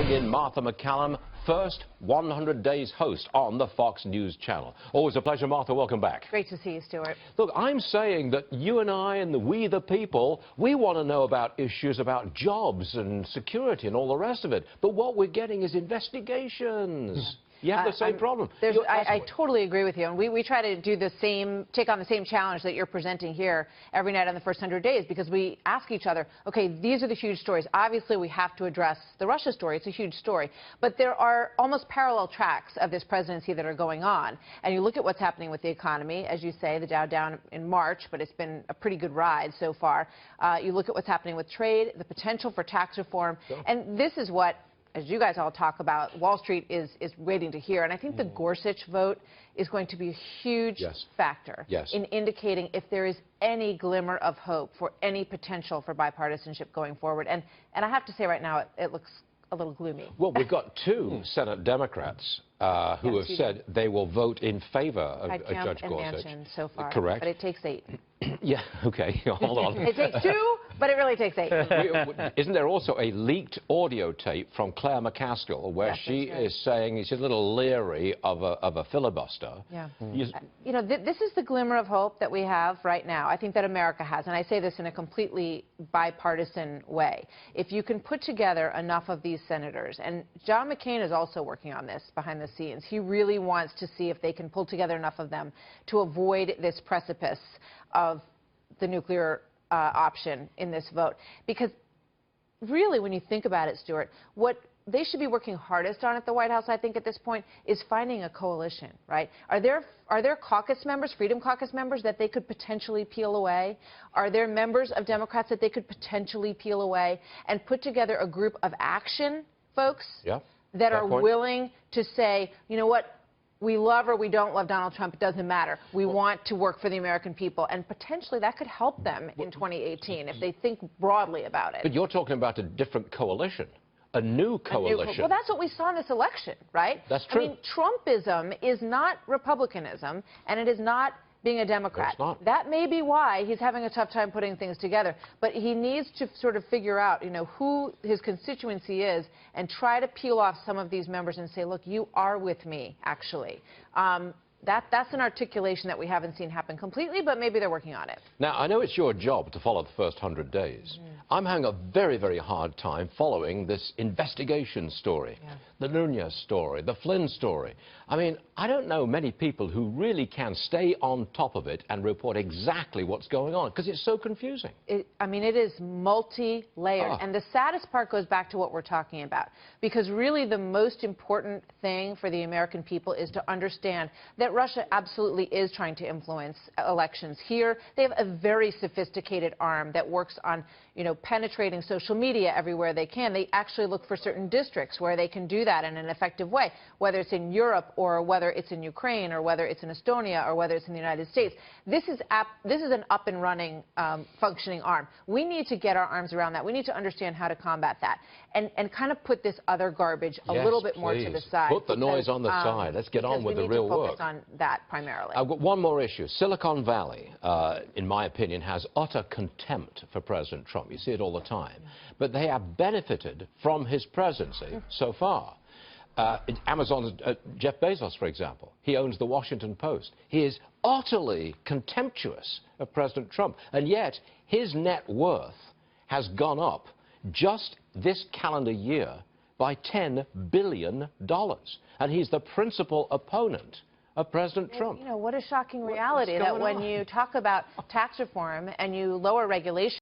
bring in Martha MacCallum, first 100 Days host on the Fox News channel. Always a pleasure, Martha. Welcome back. Great to see you, Stuart. Look, I'm saying that you and I and we the people, we want to know about issues about jobs and security and all the rest of it. But what we're getting is investigations. You have the same problem. I totally agree with you. And we try to do take on the same challenge that you're presenting here every night on the first 100 days, because we ask each other, okay, these are the huge stories. Obviously, we have to address the Russia story. It's a huge story. But there are almost parallel tracks of this presidency that are going on. And you look at what's happening with the economy. As you say, the Dow down in March, but it's been a pretty good ride so far. You look at what's happening with trade, the potential for tax reform. Sure. And this is what, as you guys all talk about, Wall Street is waiting to hear. And I think the Gorsuch vote is going to be a huge factor in indicating if there is any glimmer of hope for any potential for bipartisanship going forward. And I have to say right now, it looks a little gloomy. Well, we've got two Senate Democrats who have said they will vote in favor of Judge Gorsuch. So far, correct. But it takes 8. Yeah, okay, hold on. It takes 2, but it really takes 8. Isn't there also a leaked audio tape from Claire McCaskill where she is saying she's a little leery of a filibuster? Yeah. You know, this is the glimmer of hope that we have right now. I think that America has, and I say this in a completely bipartisan way. If you can put together enough of these senators, and John McCain is also working on this behind the scenes. He really wants to see if they can pull together enough of them to avoid this precipice of the nuclear option in this vote. Because really, when you think about it, Stuart, what they should be working hardest on at the White House, I think, at this point, is finding a coalition, right? Are there caucus members, Freedom Caucus members, that they could potentially peel away? Are there members of Democrats that they could potentially peel away and put together a group of action folks that are willing to say, you know what, we love or we don't love Donald Trump, it doesn't matter. We want to work for the American people. And potentially that could help them in 2018 if they think broadly about it. But you're talking about a different coalition, a new coalition. Well, that's what we saw in this election, right? That's true. I mean, Trumpism is not republicanism, and it is not being a Democrat. It's not. That may be why he's having a tough time putting things together. But he needs to sort of figure out, you know, who his constituency is and try to peel off some of these members and say, look, you are with me, actually. That's an articulation that we haven't seen happen completely, but maybe they're working on it. Now, I know it's your job to follow the first 100 days. I'm having a very, very hard time following this investigation story, the Nunez story, the Flynn story. I mean, I don't know many people who really can stay on top of it and report exactly what's going on, because it's so confusing. I mean, it is multi-layered. And the saddest part goes back to what we're talking about, because really the most important thing for the American people is to understand that Russia absolutely is trying to influence elections here. They have a very sophisticated arm that works on, you know, penetrating social media everywhere they can. They actually look for certain districts where they can do that in an effective way, whether it's in Europe or whether it's in Ukraine or whether it's in Estonia or whether it's in the United States. This is an up and running, functioning arm. We need to get our arms around that. We need to understand how to combat that and kind of put this other garbage a little bit more to the side. Put the noise on the side. Let's get on with the real work. Focus on that primarily. I've got one more issue. Silicon Valley, in my opinion, has utter contempt for President Trump. You see it all the time. But they have benefited from his presidency so far. Amazon's Jeff Bezos, for example, he owns the Washington Post. He is utterly contemptuous of President Trump, and yet his net worth has gone up just this calendar year by $10 billion, and he's the principal opponent of President Trump. You know, what a shocking reality that when you talk about tax reform and you lower regulation